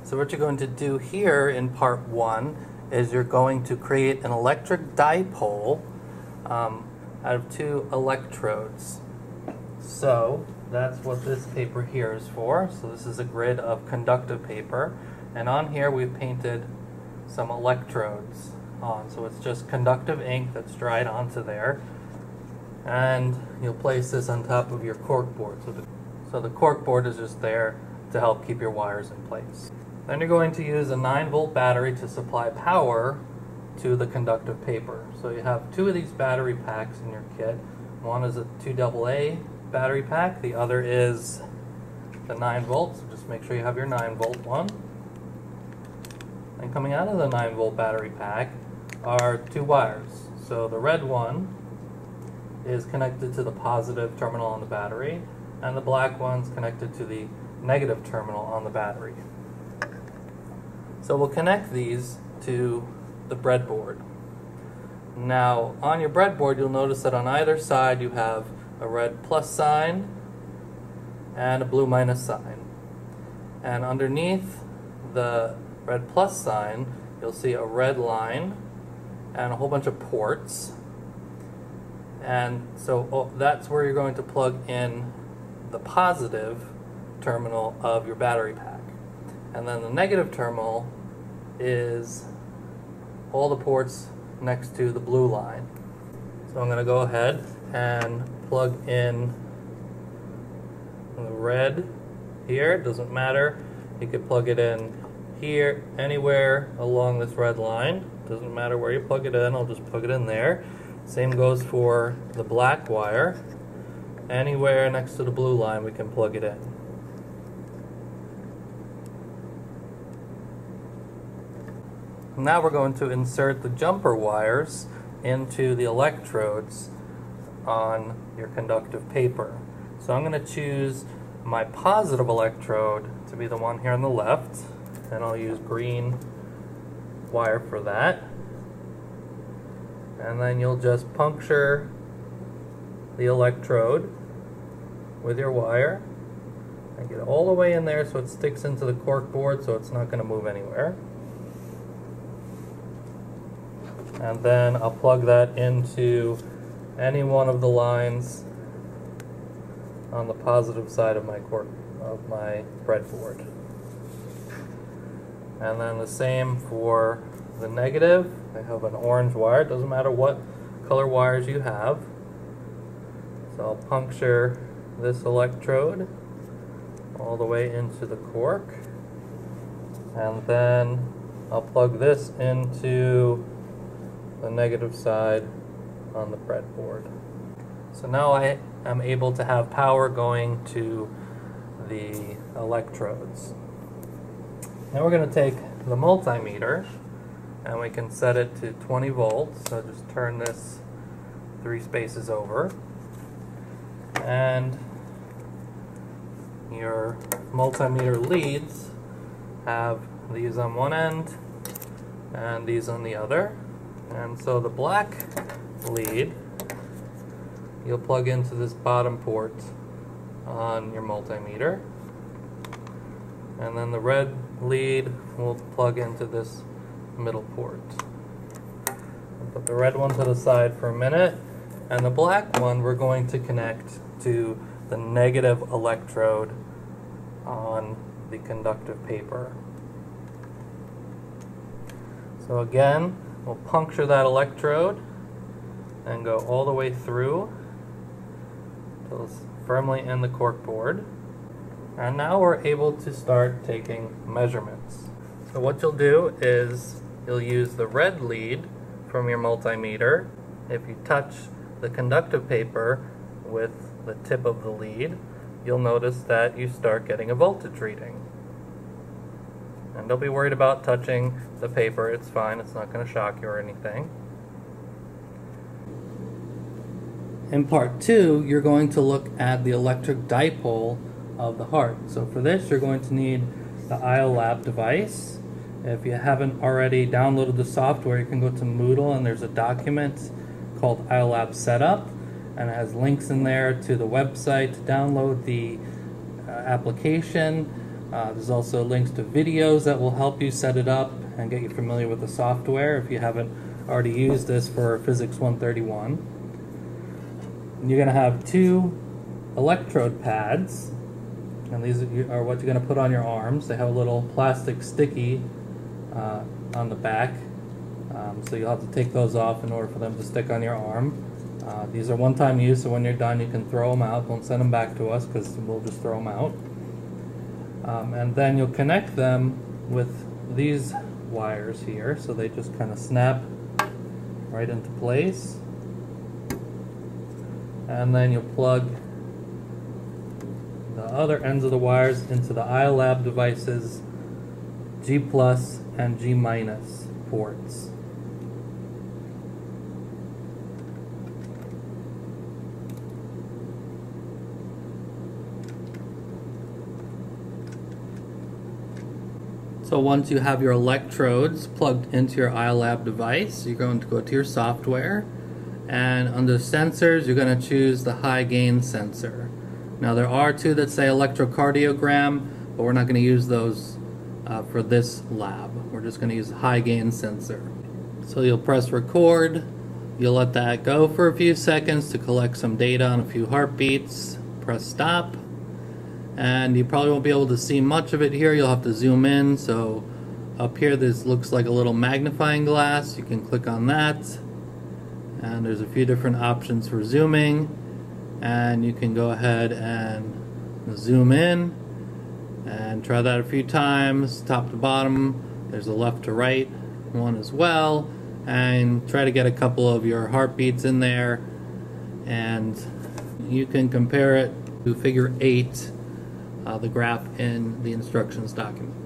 So what you're going to do here in part 1 is you're going to create an electric dipole out of 2 electrodes. So that's what this paper here is for. So this is a grid of conductive paper, and on here we've painted some electrodes on. So it's just conductive ink that's dried onto there, and you'll place this on top of your cork board. So the cork board is just there to help keep your wires in place. Then you're going to use a 9-volt battery to supply power to the conductive paper. So you have 2 of these battery packs in your kit. One is a 2AA battery pack, the other is the 9 volts. So just make sure you have your 9-volt one. And coming out of the 9-volt battery pack are 2 wires. So the red one is connected to the positive terminal on the battery, and the black one's connected to the negative terminal on the battery. So we'll connect these to the breadboard. Now on your breadboard you'll notice that on either side you have a red plus sign and a blue minus sign. And underneath the red plus sign you'll see a red line and a whole bunch of ports. And so that's where you're going to plug in the positive terminal of your battery pack. And then the negative terminal is all the ports next to the blue line. So I'm going to go ahead and plug in the red here. It doesn't matter. You could plug it in here, anywhere along this red line. Doesn't matter where you plug it in, I'll just plug it in there. Same goes for the black wire. Anywhere next to the blue line we can plug it in. Now we're going to insert the jumper wires into the electrodes on your conductive paper. So I'm going to choose my positive electrode to be the one here on the left, and I'll use green wire for that. And then you'll just puncture the electrode with your wire and get it all the way in there so it sticks into the cork board so it's not going to move anywhere. And then I'll plug that into any one of the lines on the positive side of my breadboard. And then the same for the negative. I have an orange wire. It doesn't matter what color wires you have. So I'll puncture this electrode all the way into the cork, and then I'll plug this into the negative side on the breadboard. So now I am able to have power going to the electrodes. Now we're going to take the multimeter and we can set it to 20 volts. So just turn this 3 spaces over, and your multimeter leads have these on one end and these on the other. And so the black lead you'll plug into this bottom port on your multimeter, and then the red lead will plug into this middle port. I'll put the red one to the side for a minute, and the black one we're going to connect to the negative electrode on the conductive paper. So again, we'll puncture that electrode and go all the way through until it's firmly in the cork board. And now we're able to start taking measurements. So what you'll do is you'll use the red lead from your multimeter. If you touch the conductive paper with the tip of the lead, you'll notice that you start getting a voltage reading. And don't be worried about touching the paper, it's fine, it's not going to shock you or anything. In part 2, you're going to look at the electric dipole of the heart. So for this, you're going to need the IOLab device. If you haven't already downloaded the software, you can go to Moodle and there's a document called IOLab Setup, and it has links in there to the website to download the application. There's also links to videos that will help you set it up and get you familiar with the software if you haven't already used this for Physics 131. And you're going to have 2 electrode pads, and these are what you're going to put on your arms. They have a little plastic sticky on the back, so you'll have to take those off in order for them to stick on your arm. These are one-time use, so when you're done you can throw them out. Don't send them back to us because we'll just throw them out. And then you'll connect them with these wires here, so they just kind of snap right into place. And then you'll plug the other ends of the wires into the iLab devices G+ and G- ports. So once you have your electrodes plugged into your iLab device, you're going to go to your software, and under sensors you're going to choose the high gain sensor. Now there are 2 that say electrocardiogram, but we're not going to use those for this lab. We're just going to use the high gain sensor. So you'll press record, you'll let that go for a few seconds to collect some data on a few heartbeats, press stop. And you probably won't be able to see much of it here. You'll have to zoom in. So up here this looks like a little magnifying glass. You can click on that, and there's a few different options for zooming, and you can go ahead and zoom in and try that a few times, top to bottom. There's a left to right one as well, and try to get a couple of your heartbeats in there, and you can compare it to figure 8, the graph in the instructions document.